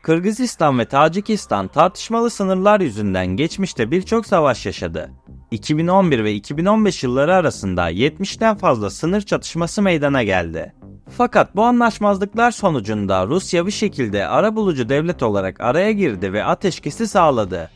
Kırgızistan ve Tacikistan tartışmalı sınırlar yüzünden geçmişte birçok savaş yaşadı. 2011 ve 2015 yılları arasında 70'ten fazla sınır çatışması meydana geldi. Fakat bu anlaşmazlıklar sonucunda Rusya bir şekilde arabulucu devlet olarak araya girdi ve ateşkesi sağladı.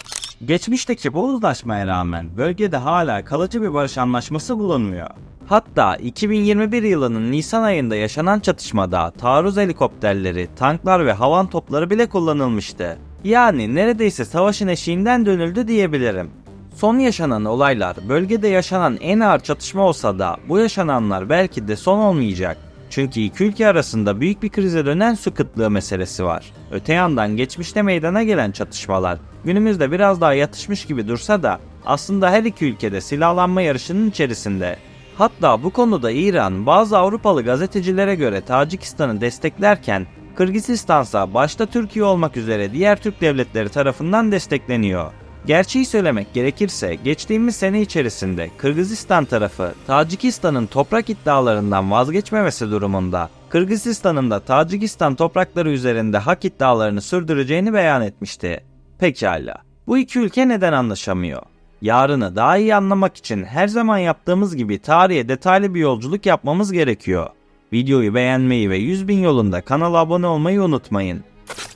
Geçmişteki bu uzlaşmaya rağmen bölgede hala kalıcı bir barış anlaşması bulunmuyor. Hatta 2021 yılının Nisan ayında yaşanan çatışmada taarruz helikopterleri, tanklar ve havan topları bile kullanılmıştı. Yani neredeyse savaşın eşiğinden dönüldü diyebilirim. Son yaşanan olaylar bölgede yaşanan en ağır çatışma olsa da bu yaşananlar belki de son olmayacak. Çünkü iki ülke arasında büyük bir krize dönen su kıtlığı meselesi var. Öte yandan geçmişte meydana gelen çatışmalar günümüzde biraz daha yatışmış gibi dursa da aslında her iki ülkede silahlanma yarışının içerisinde. Hatta bu konuda İran bazı Avrupalı gazetecilere göre Tacikistan'ı desteklerken Kırgızistan ise başta Türkiye olmak üzere diğer Türk devletleri tarafından destekleniyor. Gerçeği söylemek gerekirse geçtiğimiz sene içerisinde Kırgızistan tarafı Tacikistan'ın toprak iddialarından vazgeçmemesi durumunda Kırgızistan'ın da Tacikistan toprakları üzerinde hak iddialarını sürdüreceğini beyan etmişti. Pekala, bu iki ülke neden anlaşamıyor? Yarını daha iyi anlamak için her zaman yaptığımız gibi tarihe detaylı bir yolculuk yapmamız gerekiyor. Videoyu beğenmeyi ve 100.000 yolunda kanala abone olmayı unutmayın.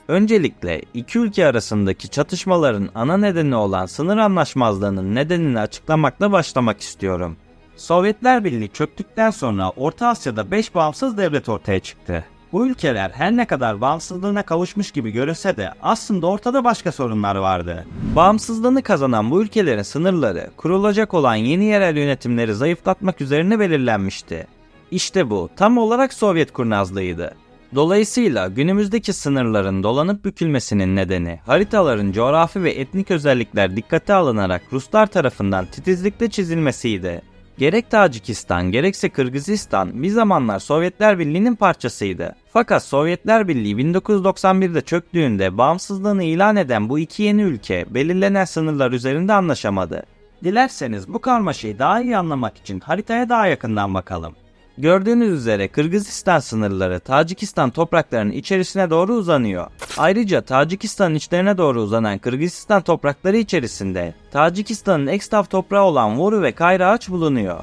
Öncelikle iki ülke arasındaki çatışmaların ana nedeni olan sınır anlaşmazlığının nedenini açıklamakla başlamak istiyorum. Sovyetler Birliği çöktükten sonra Orta Asya'da 5 bağımsız devlet ortaya çıktı. Bu ülkeler her ne kadar bağımsızlığına kavuşmuş gibi görünse de aslında ortada başka sorunlar vardı. Bağımsızlığını kazanan bu ülkelerin sınırları kurulacak olan yeni yerel yönetimleri zayıflatmak üzerine belirlenmişti. İşte bu tam olarak Sovyet kurnazlığıydı. Dolayısıyla günümüzdeki sınırların dolanıp bükülmesinin nedeni haritaların coğrafi ve etnik özellikler dikkate alınarak Ruslar tarafından titizlikle çizilmesiydi. Gerek Tacikistan gerekse Kırgızistan bir zamanlar Sovyetler Birliği'nin parçasıydı. Fakat Sovyetler Birliği 1991'de çöktüğünde bağımsızlığını ilan eden bu iki yeni ülke belirlenen sınırlar üzerinde anlaşamadı. Dilerseniz bu karmaşayı daha iyi anlamak için haritaya daha yakından bakalım. Gördüğünüz üzere Kırgızistan sınırları Tacikistan topraklarının içerisine doğru uzanıyor. Ayrıca Tacikistan'ın içlerine doğru uzanan Kırgızistan toprakları içerisinde Tacikistan'ın ekstav toprağı olan Voru ve Kayraağaç bulunuyor.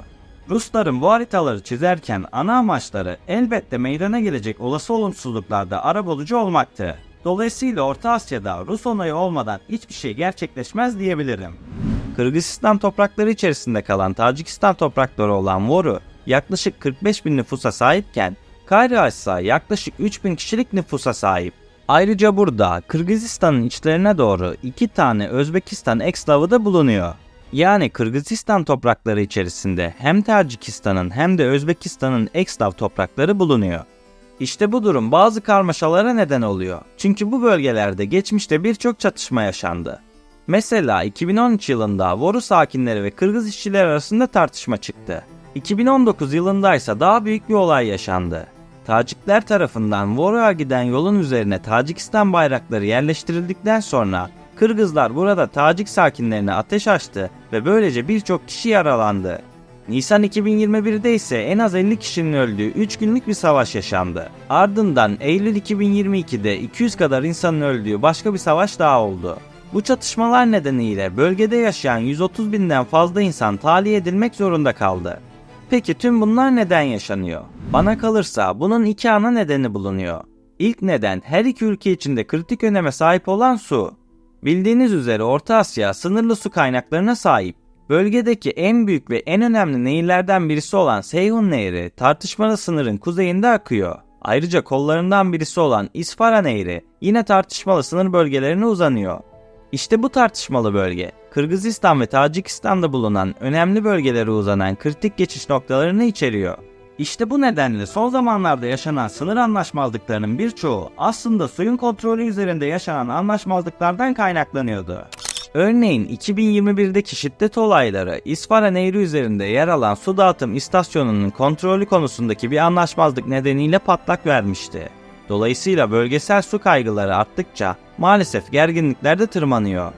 Rusların bu haritaları çizerken ana amaçları elbette meydana gelecek olası olumsuzluklarda arabulucu olmaktı. Dolayısıyla Orta Asya'da Rus onayı olmadan hiçbir şey gerçekleşmez diyebilirim. Kırgızistan toprakları içerisinde kalan Tacikistan toprakları olan Voru yaklaşık 45.000 nüfusa sahipken Kayraağaç ise yaklaşık 3.000 kişilik nüfusa sahip. Ayrıca burada Kırgızistan'ın içlerine doğru 2 tane Özbekistan ekstavı da bulunuyor. Yani Kırgızistan toprakları içerisinde hem Tacikistan'ın hem de Özbekistan'ın ekstav toprakları bulunuyor. İşte bu durum bazı karmaşalara neden oluyor. Çünkü bu bölgelerde geçmişte birçok çatışma yaşandı. Mesela 2013 yılında Voru sakinleri ve Kırgız işçiler arasında tartışma çıktı. 2019 yılında ise daha büyük bir olay yaşandı. Tacikler tarafından Voru'ya giden yolun üzerine Tacikistan bayrakları yerleştirildikten sonra Kırgızlar burada Tacik sakinlerine ateş açtı ve böylece birçok kişi yaralandı. Nisan 2021'de ise en az 50 kişinin öldüğü 3 günlük bir savaş yaşandı. Ardından Eylül 2022'de 200 kadar insanın öldüğü başka bir savaş daha oldu. Bu çatışmalar nedeniyle bölgede yaşayan 130.000'den fazla insan tahliye edilmek zorunda kaldı. Peki tüm bunlar neden yaşanıyor? Bana kalırsa bunun iki ana nedeni bulunuyor. İlk neden her iki ülke içinde kritik öneme sahip olan su. Bildiğiniz üzere Orta Asya sınırlı su kaynaklarına sahip. Bölgedeki en büyük ve en önemli nehirlerden birisi olan Seyhun Nehri tartışmalı sınırın kuzeyinde akıyor. Ayrıca kollarından birisi olan İsfara Nehri yine tartışmalı sınır bölgelerine uzanıyor. İşte bu tartışmalı bölge, Kırgızistan ve Tacikistan'da bulunan önemli bölgelere uzanan kritik geçiş noktalarını içeriyor. İşte bu nedenle son zamanlarda yaşanan sınır anlaşmazlıklarının birçoğu aslında suyun kontrolü üzerinde yaşanan anlaşmazlıklardan kaynaklanıyordu. Örneğin 2021'deki şiddet olayları İsfara Nehri üzerinde yer alan su dağıtım istasyonunun kontrolü konusundaki bir anlaşmazlık nedeniyle patlak vermişti. Dolayısıyla bölgesel su kaygıları arttıkça maalesef gerginlikler de tırmanıyor.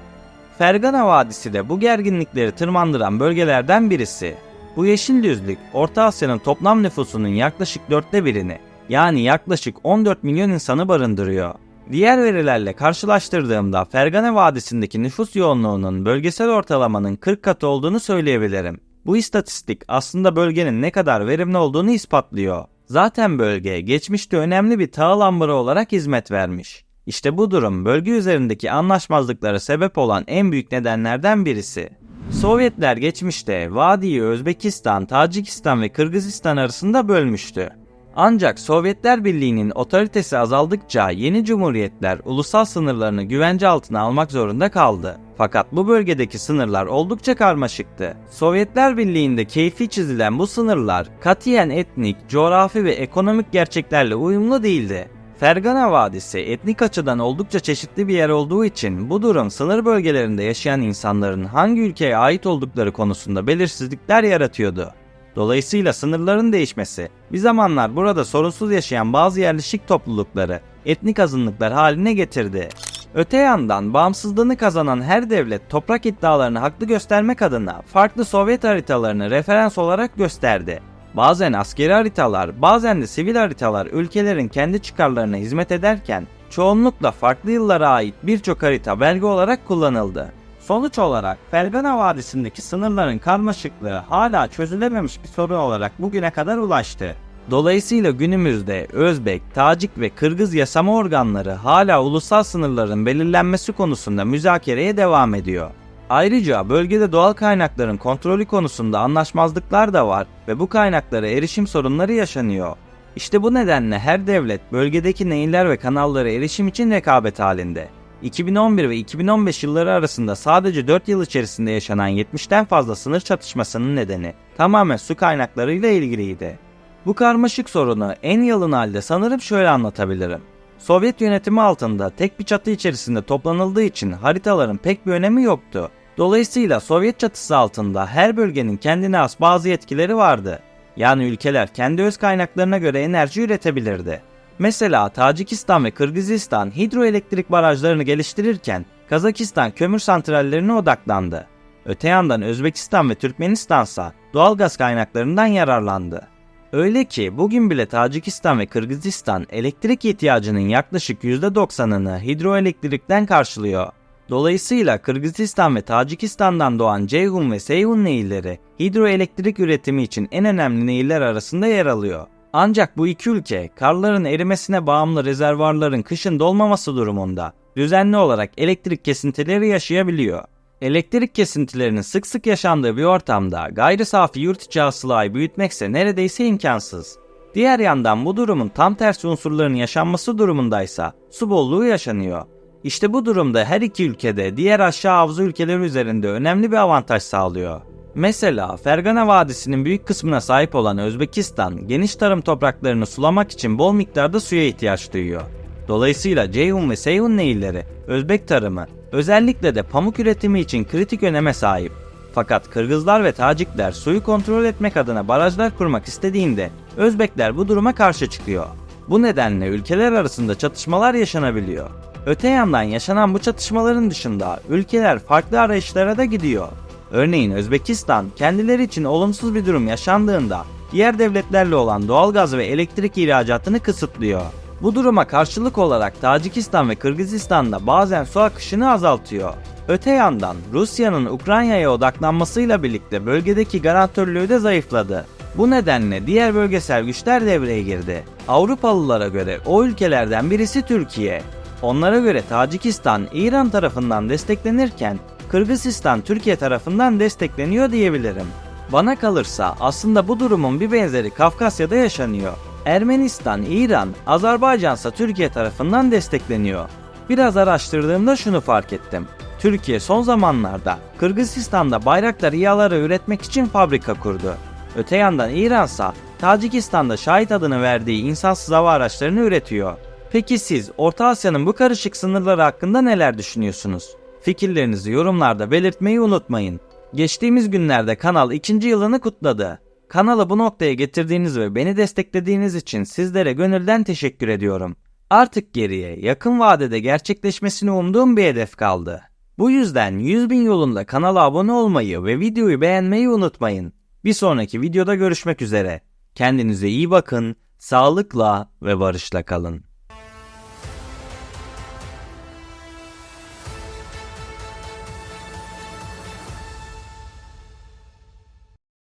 Fergana Vadisi de bu gerginlikleri tırmandıran bölgelerden birisi. Bu yeşil düzlük Orta Asya'nın toplam nüfusunun yaklaşık 1/4'ini yani yaklaşık 14 milyon insanı barındırıyor. Diğer verilerle karşılaştırdığımda Fergana Vadisi'ndeki nüfus yoğunluğunun bölgesel ortalamanın 40 katı olduğunu söyleyebilirim. Bu istatistik aslında bölgenin ne kadar verimli olduğunu ispatlıyor. Zaten bölge geçmişte önemli bir tahıl ambarı olarak hizmet vermiş. İşte bu durum bölge üzerindeki anlaşmazlıklara sebep olan en büyük nedenlerden birisi. Sovyetler geçmişte vadiyi Özbekistan, Tacikistan ve Kırgızistan arasında bölmüştü. Ancak Sovyetler Birliği'nin otoritesi azaldıkça yeni cumhuriyetler ulusal sınırlarını güvence altına almak zorunda kaldı. Fakat bu bölgedeki sınırlar oldukça karmaşıktı. Sovyetler Birliği'nde keyfi çizilen bu sınırlar katiyen etnik, coğrafi ve ekonomik gerçeklerle uyumlu değildi. Fergana Vadisi etnik açıdan oldukça çeşitli bir yer olduğu için bu durum sınır bölgelerinde yaşayan insanların hangi ülkeye ait oldukları konusunda belirsizlikler yaratıyordu. Dolayısıyla sınırların değişmesi bir zamanlar burada sorunsuz yaşayan bazı yerleşik toplulukları etnik azınlıklar haline getirdi. Öte yandan bağımsızlığını kazanan her devlet toprak iddialarını haklı göstermek adına farklı Sovyet haritalarını referans olarak gösterdi. Bazen askeri haritalar, bazen de sivil haritalar ülkelerin kendi çıkarlarına hizmet ederken çoğunlukla farklı yıllara ait birçok harita belge olarak kullanıldı. Sonuç olarak Fergana Vadisi'ndeki sınırların karmaşıklığı hala çözülememiş bir sorun olarak bugüne kadar ulaştı. Dolayısıyla günümüzde Özbek, Tacik ve Kırgız yasama organları hala ulusal sınırların belirlenmesi konusunda müzakereye devam ediyor. Ayrıca bölgede doğal kaynakların kontrolü konusunda anlaşmazlıklar da var ve bu kaynaklara erişim sorunları yaşanıyor. İşte bu nedenle her devlet bölgedeki nehirler ve kanallara erişim için rekabet halinde. 2011 ve 2015 yılları arasında sadece 4 yıl içerisinde yaşanan 70'ten fazla sınır çatışmasının nedeni tamamen su kaynaklarıyla ilgiliydi. Bu karmaşık sorunu en yalın halde sanırım şöyle anlatabilirim. Sovyet yönetimi altında tek bir çatı içerisinde toplanıldığı için haritaların pek bir önemi yoktu. Dolayısıyla Sovyet çatısı altında her bölgenin kendine has bazı yetkileri vardı. Yani ülkeler kendi öz kaynaklarına göre enerji üretebilirdi. Mesela Tacikistan ve Kırgızistan hidroelektrik barajlarını geliştirirken Kazakistan kömür santrallerine odaklandı. Öte yandan Özbekistan ve Türkmenistan ise doğalgaz kaynaklarından yararlandı. Öyle ki bugün bile Tacikistan ve Kırgızistan elektrik ihtiyacının yaklaşık %90'ını hidroelektrikten karşılıyor. Dolayısıyla Kırgızistan ve Tacikistan'dan doğan Ceyhun ve Seyhun nehirleri hidroelektrik üretimi için en önemli nehirler arasında yer alıyor. Ancak bu iki ülke karların erimesine bağımlı rezervuarların kışın dolmaması durumunda düzenli olarak elektrik kesintileri yaşayabiliyor. Elektrik kesintilerinin sık sık yaşandığı bir ortamda gayri safi yurt içi hasılayı büyütmekse neredeyse imkansız. Diğer yandan bu durumun tam tersi unsurların yaşanması durumundaysa su bolluğu yaşanıyor. İşte bu durumda her iki ülkede diğer aşağı havza ülkeleri üzerinde önemli bir avantaj sağlıyor. Mesela Fergana Vadisi'nin büyük kısmına sahip olan Özbekistan, geniş tarım topraklarını sulamak için bol miktarda suya ihtiyaç duyuyor. Dolayısıyla Ceyhun ve Seyhun nehirleri, Özbek tarımı, özellikle de pamuk üretimi için kritik öneme sahip. Fakat Kırgızlar ve Tacikler suyu kontrol etmek adına barajlar kurmak istediğinde Özbekler bu duruma karşı çıkıyor. Bu nedenle ülkeler arasında çatışmalar yaşanabiliyor. Öte yandan yaşanan bu çatışmaların dışında ülkeler farklı arayışlara da gidiyor. Örneğin Özbekistan kendileri için olumsuz bir durum yaşandığında diğer devletlerle olan doğalgaz ve elektrik ihracatını kısıtlıyor. Bu duruma karşılık olarak Tacikistan ve Kırgızistan da bazen su akışını azaltıyor. Öte yandan Rusya'nın Ukrayna'ya odaklanmasıyla birlikte bölgedeki garantörlüğü de zayıfladı. Bu nedenle diğer bölgesel güçler devreye girdi. Avrupalılara göre o ülkelerden birisi Türkiye. Onlara göre Tacikistan İran tarafından desteklenirken Kırgızistan Türkiye tarafından destekleniyor diyebilirim. Bana kalırsa aslında bu durumun bir benzeri Kafkasya'da yaşanıyor. Ermenistan, İran, Azerbaycan ise Türkiye tarafından destekleniyor. Biraz araştırdığımda şunu fark ettim. Türkiye son zamanlarda Kırgızistan'da Bayraktar İHA'ları üretmek için fabrika kurdu. Öte yandan İran ise Tacikistan'da Şahit adını verdiği insansız hava araçlarını üretiyor. Peki siz Orta Asya'nın bu karışık sınırları hakkında neler düşünüyorsunuz? Fikirlerinizi yorumlarda belirtmeyi unutmayın. Geçtiğimiz günlerde kanal 2. yılını kutladı. Kanalı bu noktaya getirdiğiniz ve beni desteklediğiniz için sizlere gönülden teşekkür ediyorum. Artık geriye yakın vadede gerçekleşmesini umduğum bir hedef kaldı. Bu yüzden 100.000 yolunda kanala abone olmayı ve videoyu beğenmeyi unutmayın. Bir sonraki videoda görüşmek üzere. Kendinize iyi bakın, sağlıkla ve barışla kalın.